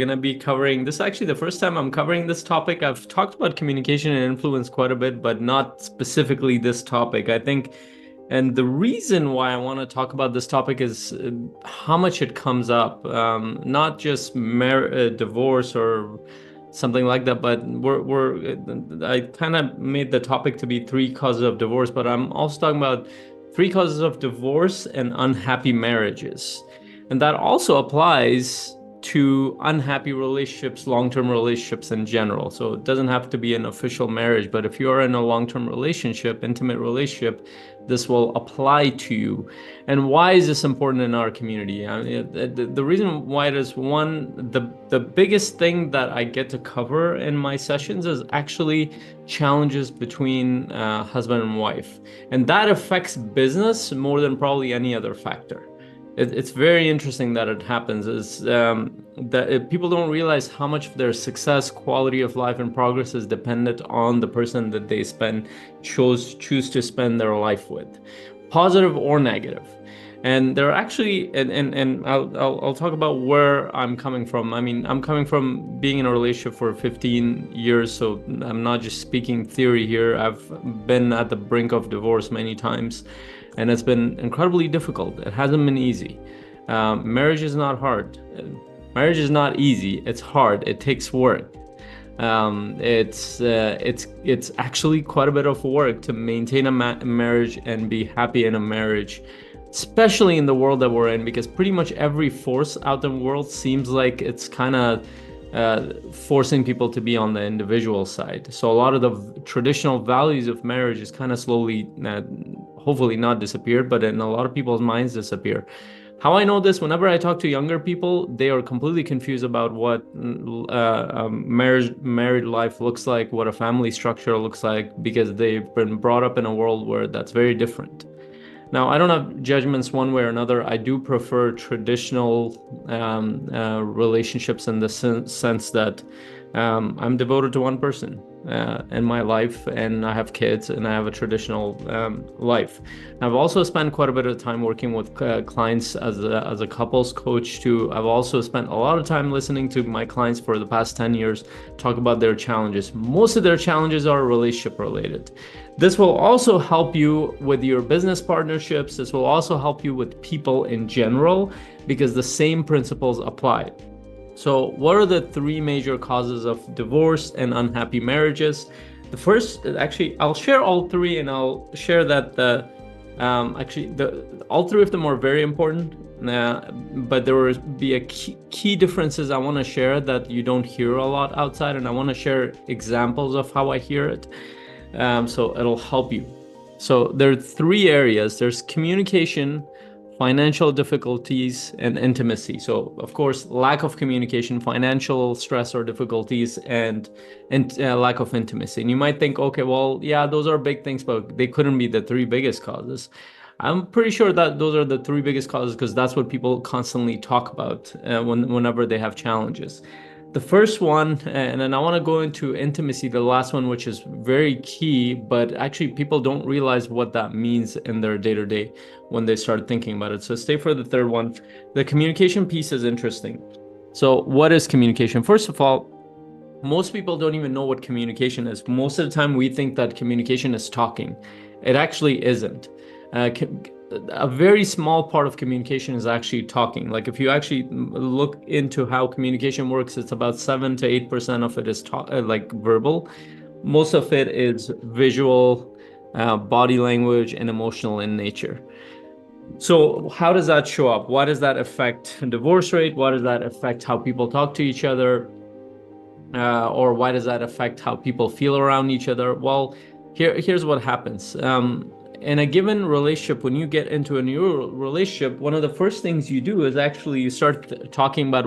going to be covering this. Is actually the first time I'm covering this topic. I've talked about communication and influence quite a bit, but not specifically this topic. I think, and the reason why I want to talk about this topic is how much it comes up, not just divorce or something like that, but I kind of made the topic to be three causes of divorce, but I'm also talking about three causes of divorce and unhappy marriages. And that also applies to unhappy relationships, long-term relationships in general. So it doesn't have to be an official marriage, but if you are in a long-term relationship, intimate relationship, this will apply to you. And why is this important in our community? I mean, the reason why it is, one, the biggest thing that I get to cover in my sessions is actually challenges between husband and wife. And that affects business more than probably any other factor. It's very interesting that it happens, is that people don't realize how much of their success, quality of life, and progress is dependent on the person that they choose to spend their life with, positive or negative. And there are actually, and I'll talk about where I'm coming from. I mean, I'm coming from being in a relationship for 15 years, so I'm not just speaking theory here. I've been at the brink of divorce many times, and it's been incredibly difficult. It hasn't been easy. Marriage is not hard. Marriage is not easy. It's hard. It takes work. It's actually quite a bit of work to maintain a marriage and be happy in a marriage, especially in the world that we're in, because pretty much every force out in the world seems like it's kind of forcing people to be on the individual side. So a lot of the traditional values of marriage is kind of slowly, hopefully not disappeared, but in a lot of people's minds disappear. How I know this, whenever I talk to younger people, they are completely confused about what married life looks like, what a family structure looks like, because they've been brought up in a world where that's very different. Now, I don't have judgments one way or another. I do prefer traditional relationships in the sense that I'm devoted to one person in my life, and I have kids, and I have a traditional life. I've also spent quite a bit of time working with clients as a couples coach too. I've also spent a lot of time listening to my clients for the past 10 years talk about their challenges. Most of their challenges are relationship related. This will also help you with your business partnerships. This will also help you with people in general, because the same principles apply. So what are the three major causes of divorce and unhappy marriages? The first, actually, I'll share all three, and I'll share that all three of them are very important, but there will be a key differences I want to share that you don't hear a lot outside, and I want to share examples of how I hear it. So it'll help you. So there are three areas. There's communication, financial difficulties, and intimacy. So of course, lack of communication, financial stress or difficulties, and lack of intimacy. And you might think, okay, well, yeah, those are big things, but they couldn't be the three biggest causes. I'm pretty sure that those are the three biggest causes, because that's what people constantly talk about whenever they have challenges. The first one, and then I want to go into intimacy, the last one, which is very key, but actually people don't realize what that means in their day-to-day when they start thinking about it. So stay for the third one. The communication piece is interesting. So what is communication? First of all, most people don't even know what communication is. Most of the time we think that communication is talking. It actually isn't. A very small part of communication is actually talking. Like if you actually look into how communication works, it's about 7 to 8% of it is like verbal. Most of it is visual, body language, and emotional in nature. So how does that show up? Why does that affect divorce rate? Why does that affect how people talk to each other? Or why does that affect how people feel around each other? Well, here's what happens. In a given relationship, when you get into a new relationship, one of the first things you do is actually you start talking about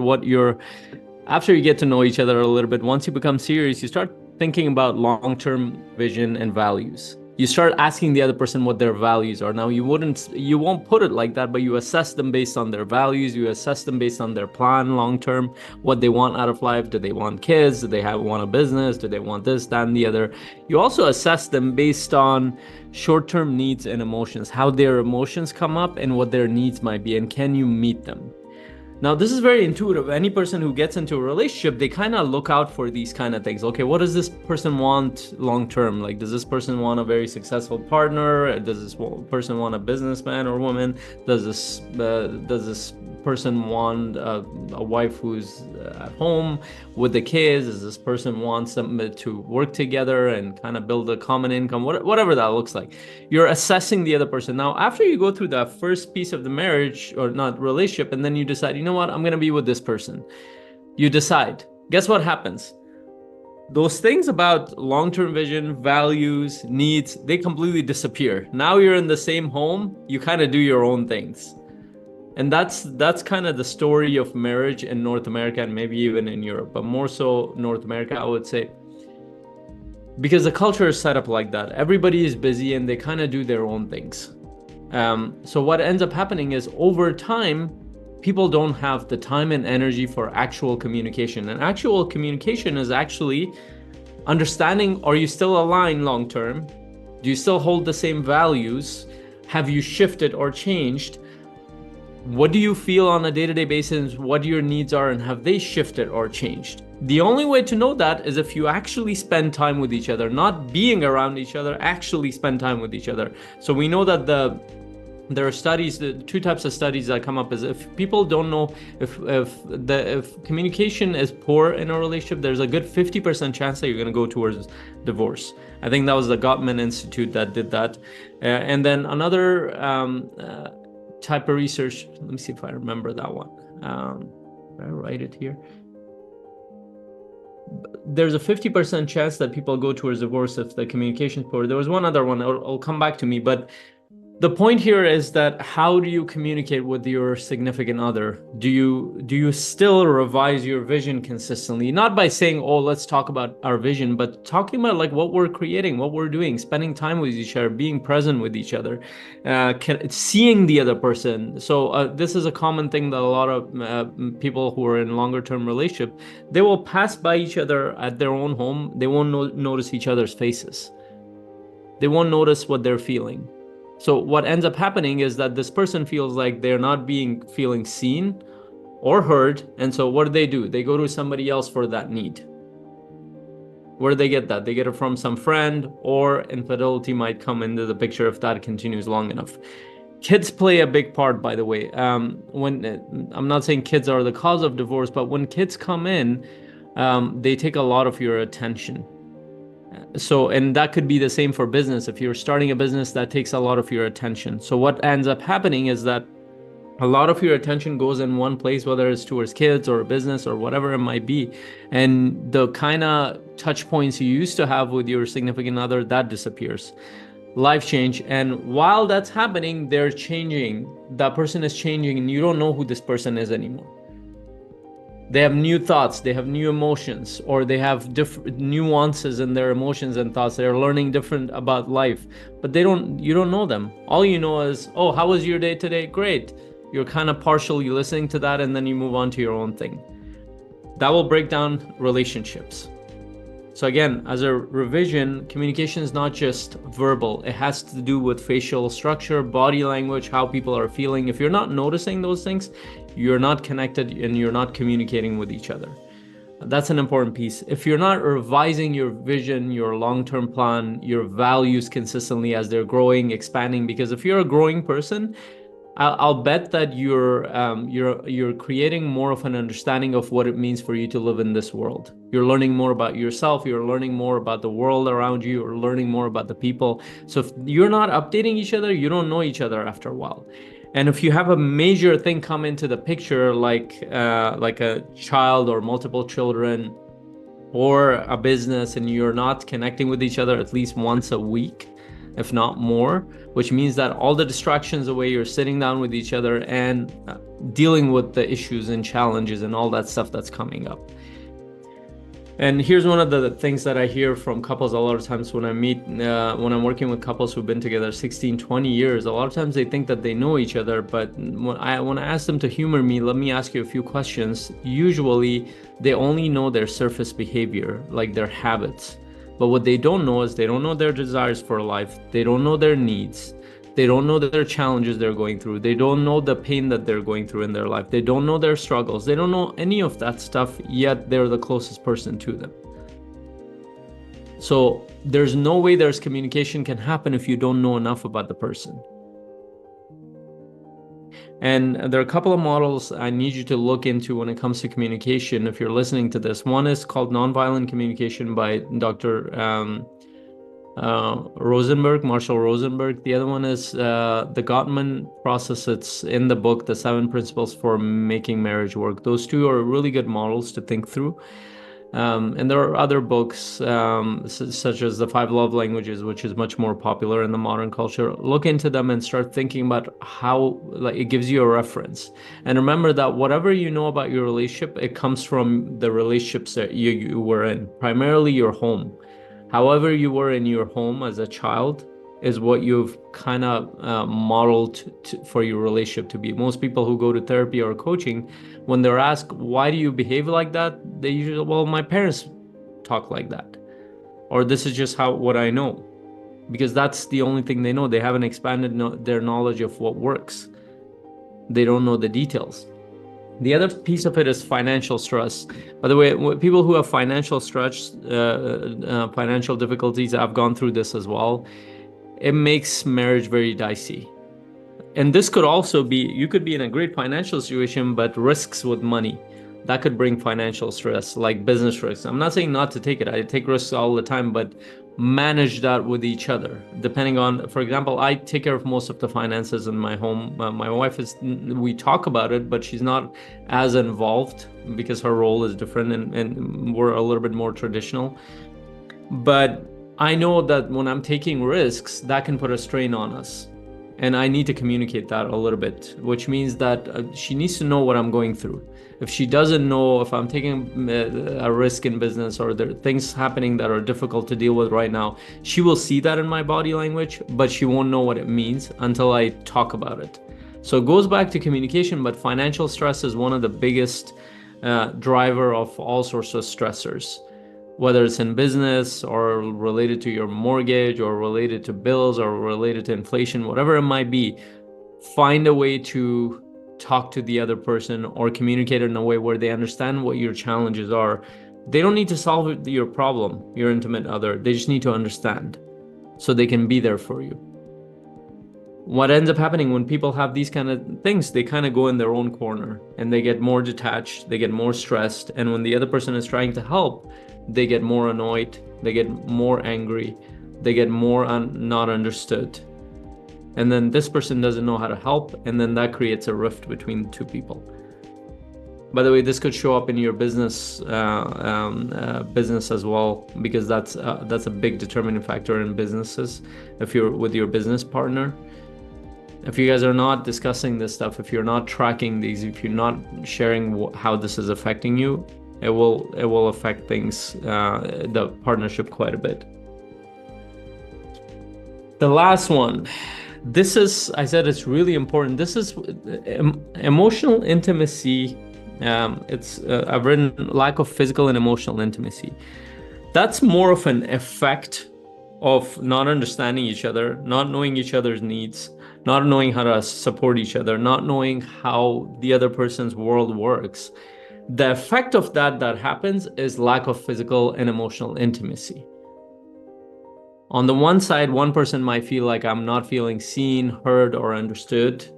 after you get to know each other a little bit, once you become serious, you start thinking about long-term vision and values. You start asking the other person what their values are. Now, you won't put it like that, but you assess them based on their values. You assess them based on their plan long-term, what they want out of life. Do they want kids? Do they want a business? Do they want this, that, and the other? You also assess them based on short-term needs and emotions, how their emotions come up and what their needs might be, and can you meet them? Now, this is very intuitive. Any person who gets into a relationship, they kind of look out for these kind of things. Okay, what does this person want long term? Like, does this person want a very successful partner? Does this person want a businessman or woman? Does this person want a wife who's at home with the kids? Does this person want them to work together and kind of build a common income? Whatever that looks like. You're assessing the other person. Now, after you go through that first piece of the marriage, or not relationship, and then you decide, you know what, I'm going to be with this person. You decide. Guess what happens? Those things about long-term vision, values, needs, they completely disappear. Now you're in the same home, you kind of do your own things. And that's kind of the story of marriage in North America, and maybe even in Europe, but more so North America, I would say. Because the culture is set up like that. Everybody is busy and they kind of do their own things. So what ends up happening is, over time, people don't have the time and energy for actual communication. And actual communication is actually understanding, are you still aligned long term? Do you still hold the same values? Have you shifted or changed? What do you feel on a day-to-day basis? What your needs are, and have they shifted or changed? The only way to know that is if you actually spend time with each other, not being around each other, actually spend time with each other. So we know that there are studies, the two types of studies that come up is, if people don't know, if communication is poor in a relationship, there's a good 50% chance that you're going to go towards divorce. I think that was the Gottman Institute that did that. And then another type of research, let me see if I remember that one. Did I write it here? There's a 50% chance that people go towards divorce if the communication is poor. There was one other one, it'll come back to me, but the point here is that, how do you communicate with your significant other? Do you still revise your vision consistently? Not by saying, oh, let's talk about our vision, but talking about like what we're creating, what we're doing, spending time with each other, being present with each other, seeing the other person. So this is a common thing that a lot of people who are in longer term relationship, they will pass by each other at their own home. They won't notice each other's faces. They won't notice what they're feeling. So what ends up happening is that this person feels like they're not feeling seen or heard. And so what do? They go to somebody else for that need. Where do they get that? They get it from some friend, or infidelity might come into the picture if that continues long enough. Kids play a big part, by the way. I'm not saying kids are the cause of divorce, but when kids come in, they take a lot of your attention. So, and that could be the same for business. If you're starting a business, that takes a lot of your attention. So what ends up happening is that a lot of your attention goes in one place, whether it's towards kids or business or whatever it might be. And the kind of touch points you used to have with your significant other, that disappears. Life change. And while that's happening, they're changing. That person is changing, and you don't know who this person is anymore. They have new thoughts, they have new emotions, or they have different nuances in their emotions and thoughts. They're learning different about life, but you don't know them. All you know is, oh, how was your day today? Great. You're kind of partially listening to that, and then you move on to your own thing. That will break down relationships. So again, as a revision, communication is not just verbal. It has to do with facial structure, body language, how people are feeling. If you're not noticing those things, you're not connected and you're not communicating with each other. That's an important piece. If you're not revising your vision, your long-term plan, your values consistently as they're growing, expanding, because if you're a growing person, I'll bet that you're creating more of an understanding of what it means for you to live in this world. You're learning more about yourself. You're learning more about the world around you. You're learning more about the people. So if you're not updating each other, you don't know each other after a while. And if you have a major thing come into the picture, like a child or multiple children or a business, and you're not connecting with each other at least once a week, if not more, which means that all the distractions away, you're sitting down with each other and dealing with the issues and challenges and all that stuff that's coming up. And here's one of the things that I hear from couples a lot of times when I'm working with couples who've been together 16, 20 years, a lot of times they think that they know each other, but when I ask them to humor me, let me ask you a few questions. Usually they only know their surface behavior, like their habits. But what they don't know is they don't know their desires for life. They don't know their needs. They don't know their challenges they're going through. They don't know the pain that they're going through in their life. They don't know their struggles. They don't know any of that stuff, yet they're the closest person to them. So there's no way there's communication can happen if you don't know enough about the person. And there are a couple of models I need you to look into when it comes to communication if you're listening to this. One is called Nonviolent Communication by Dr. Rosenberg, Marshall Rosenberg. The other one is the Gottman process. It's in the book, The 7 Principles for Making Marriage Work. Those two are really good models to think through. And there are other books such as The 5 Love Languages, which is much more popular in the modern culture. Look into them and start thinking about how, like, it gives you a reference. And remember that whatever you know about your relationship, it comes from the relationships that you were in, primarily your home. However you were in your home as a child is what you've kind of modeled for your relationship to be. Most people who go to therapy or coaching, when they're asked, why do you behave like that? They usually, well, my parents talk like that. Or this is just what I know. Because that's the only thing they know. They haven't expanded their knowledge of what works. They don't know the details. The other piece of it is financial stress. By the way, people who have financial stress, financial difficulties, I've gone through this as well. It makes marriage very dicey. And this could also be, you could be in a great financial situation, but risks with money, that could bring financial stress, like business risks. I'm not saying not to take it. I take risks all the time, but manage that with each other. Depending on, for example, I take care of most of the finances in my home. My wife we talk about it, but she's not as involved because her role is different and we're a little bit more traditional. But I know that when I'm taking risks, that can put a strain on us. And I need to communicate that a little bit, which means that she needs to know what I'm going through. If she doesn't know if I'm taking a risk in business or there are things happening that are difficult to deal with right now, she will see that in my body language, but she won't know what it means until I talk about it. So it goes back to communication, but financial stress is one of the biggest driver of all sorts of stressors. Whether it's in business or related to your mortgage or related to bills or related to inflation, whatever it might be, find a way to talk to the other person or communicate in a way where they understand what your challenges are. They don't need to solve your problem, your intimate other. They just need to understand so they can be there for you. What ends up happening when people have these kind of things, they kind of go in their own corner and they get more detached, they get more stressed. And when the other person is trying to help, they get more annoyed, they get more angry, they get more not understood. And then this person doesn't know how to help, and then that creates a rift between the two people. By the way, this could show up in your business as well, because that's a big determining factor in businesses. If you're with your business partner, if you guys are not discussing this stuff, if you're not tracking these, if you're not sharing how this is affecting you, it will affect things, the partnership, quite a bit. The last one, this is, I said it's really important. This is emotional intimacy. I've written lack of physical and emotional intimacy. That's more of an effect of not understanding each other, not knowing each other's needs, not knowing how to support each other, not knowing how the other person's world works. The effect of that happens is lack of physical and emotional intimacy. On the one side, one person might feel like I'm not feeling seen, heard, or understood,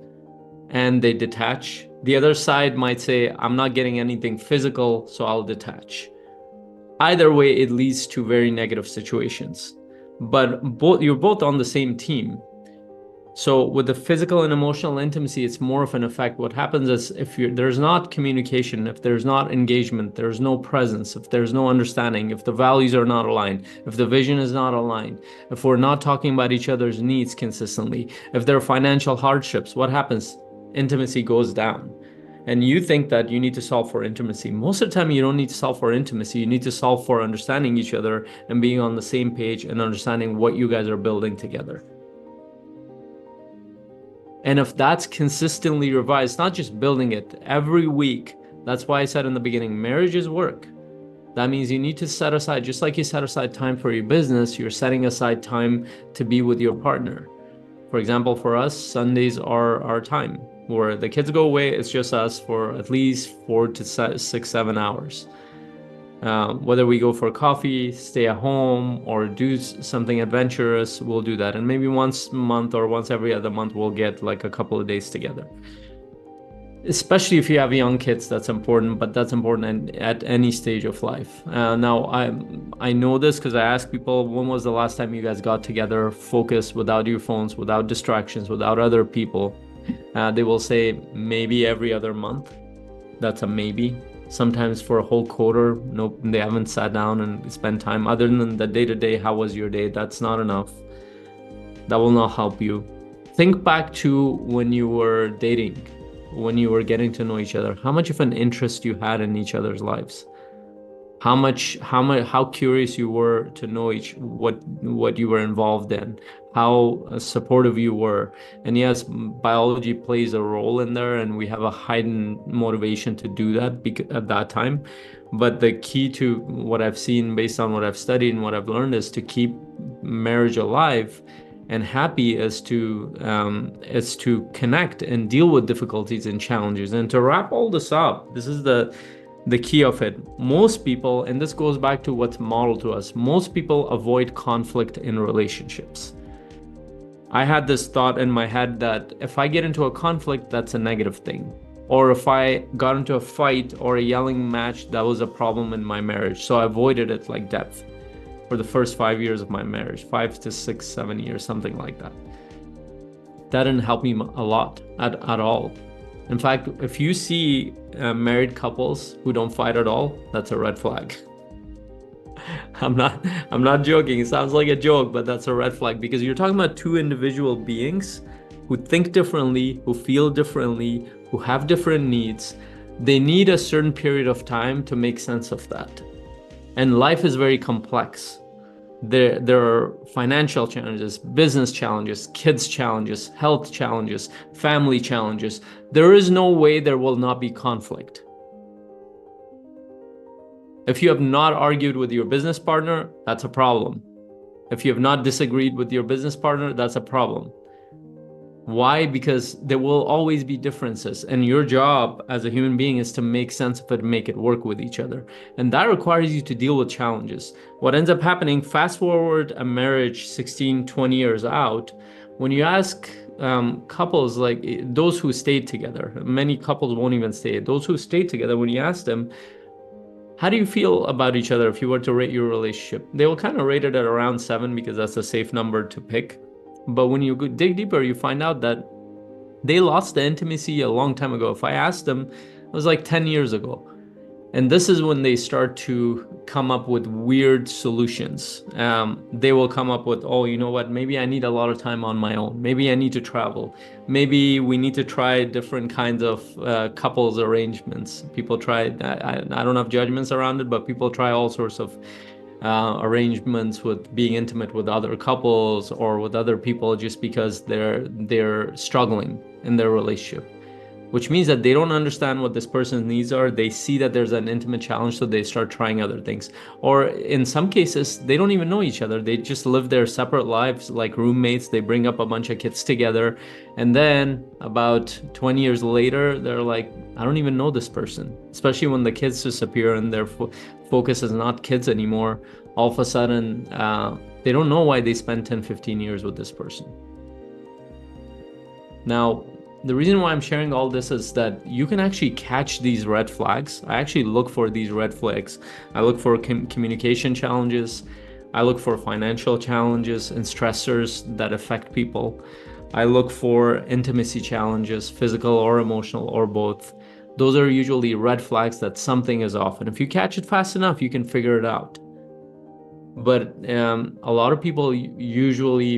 and they detach. The other side might say, I'm not getting anything physical, so I'll detach. Either way, it leads to very negative situations. But you're both on the same team. So with the physical and emotional intimacy, it's more of an effect. What happens is if there's not communication, if there's not engagement, there's no presence, if there's no understanding, if the values are not aligned, if the vision is not aligned, if we're not talking about each other's needs consistently, if there are financial hardships, what happens? Intimacy goes down. And you think that you need to solve for intimacy. Most of the time, you don't need to solve for intimacy. You need to solve for understanding each other and being on the same page and understanding what you guys are building together. And if that's consistently revised, not just building it every week, that's why I said in the beginning, marriage is work. That means you need to set aside, just like you set aside time for your business, you're setting aside time to be with your partner. For example, for us, Sundays are our time where the kids go away. It's just us for at least 4 to 6, 7 hours. Whether we go for coffee, stay at home, or do something adventurous, we'll do that. And maybe once a month or once every other month, we'll get like a couple of days together. Especially if you have young kids, that's important, but that's important at any stage of life. Now, I know this because I ask people, when was the last time you guys got together, focused, without your phones, without distractions, without other people? They will say maybe every other month. That's a maybe. Sometimes for a whole quarter, nope, they haven't sat down and spent time. Other than the day-to-day, how was your day? That's not enough. That will not help you. Think back to when you were dating, when you were getting to know each other. How much of an interest you had in each other's lives? How curious you were to know what you were involved in, how supportive you were. And yes, biology plays a role in there, and we have a heightened motivation to do that at that time. But the key to what I've seen, based on what I've studied and what I've learned, is to keep marriage alive and happy, is to connect and deal with difficulties and challenges. And to wrap all this up, this is the key of it. Most people, and this goes back to what's modeled to us, most people avoid conflict in relationships. I had this thought in my head that if I get into a conflict, that's a negative thing. Or if I got into a fight or a yelling match, that was a problem in my marriage. So I avoided it like death for the first 5 years of my marriage, 5 to 6, 7 years, something like that. That didn't help me a lot at all. In fact, if you see married couples who don't fight at all, that's a red flag. I'm not joking. It sounds like a joke, but that's a red flag, because you're talking about two individual beings who think differently, who feel differently, who have different needs. They need a certain period of time to make sense of that. And life is very complex. There are financial challenges, business challenges, kids challenges, health challenges, family challenges. There is no way there will not be conflict. If you have not argued with your business partner, that's a problem. If you have not disagreed with your business partner, that's a problem. Why? Because there will always be differences, and your job as a human being is to make sense of it and make it work with each other. And that requires you to deal with challenges. What ends up happening, fast forward a marriage 16, 20 years out, when you ask couples, like those who stayed together, many couples won't even stay. Those who stayed together, when you ask them, how do you feel about each other if you were to rate your relationship? They will kind of rate it at around 7, because that's a safe number to pick. But when you dig deeper, you find out that they lost the intimacy a long time ago. If I asked them, it was like 10 years ago. And this is when they start to come up with weird solutions. They will come up with, oh, you know what, maybe I need a lot of time on my own. Maybe I need to travel. Maybe we need to try different kinds of couples arrangements. People try, I don't have judgments around it, but people try all sorts of arrangements with being intimate with other couples or with other people just because they're struggling in their relationship, which means that they don't understand what this person's needs are. They see that there's an intimate challenge, so they start trying other things. Or in some cases, they don't even know each other. They just live their separate lives like roommates. They bring up a bunch of kids together. And then about 20 years later, they're like, I don't even know this person. Especially when the kids disappear and their focus is not kids anymore. All of a sudden, they don't know why they spent 10, 15 years with this person. Now, the reason why I'm sharing all this is that you can actually catch these red flags. I actually look for these red flags. I look for communication challenges. I look for financial challenges and stressors that affect people. I look for intimacy challenges, physical or emotional or both. Those are usually red flags that something is off. And if you catch it fast enough, you can figure it out. But a lot of people usually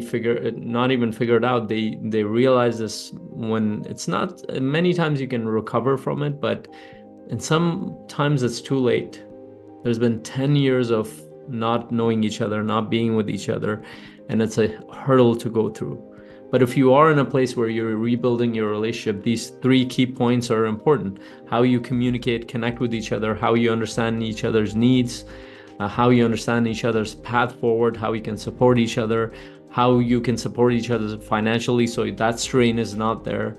not even figure it out. They realize this when it's not. Many times you can recover from it, but and sometimes it's too late. There's been 10 years of not knowing each other, not being with each other, and it's a hurdle to go through. But if you are in a place where you're rebuilding your relationship, these 3 key points are important. How you communicate, connect with each other, how you understand each other's needs, how you understand each other's path forward, how you can support each other, how you can support each other financially so that strain is not there.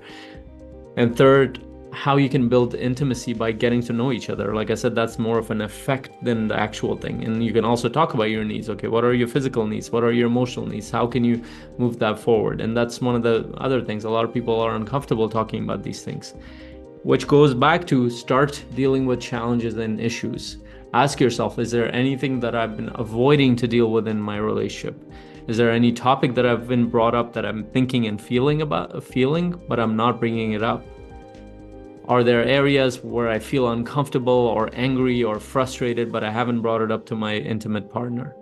And third, how you can build intimacy by getting to know each other. Like I said, that's more of an effect than the actual thing. And you can also talk about your needs. Okay, what are your physical needs? What are your emotional needs? How can you move that forward? And that's one of the other things. A lot of people are uncomfortable talking about these things, which goes back to start dealing with challenges and issues. Ask yourself, is there anything that I've been avoiding to deal with in my relationship? Is there any topic that I've been brought up that I'm thinking and feeling, but I'm not bringing it up? Are there areas where I feel uncomfortable or angry or frustrated, but I haven't brought it up to my intimate partner?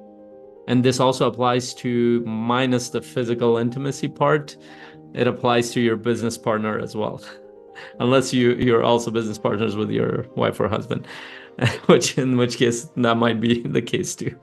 And this also applies to, minus the physical intimacy part, it applies to your business partner as well. Unless you're also business partners with your wife or husband, in which case that might be the case too.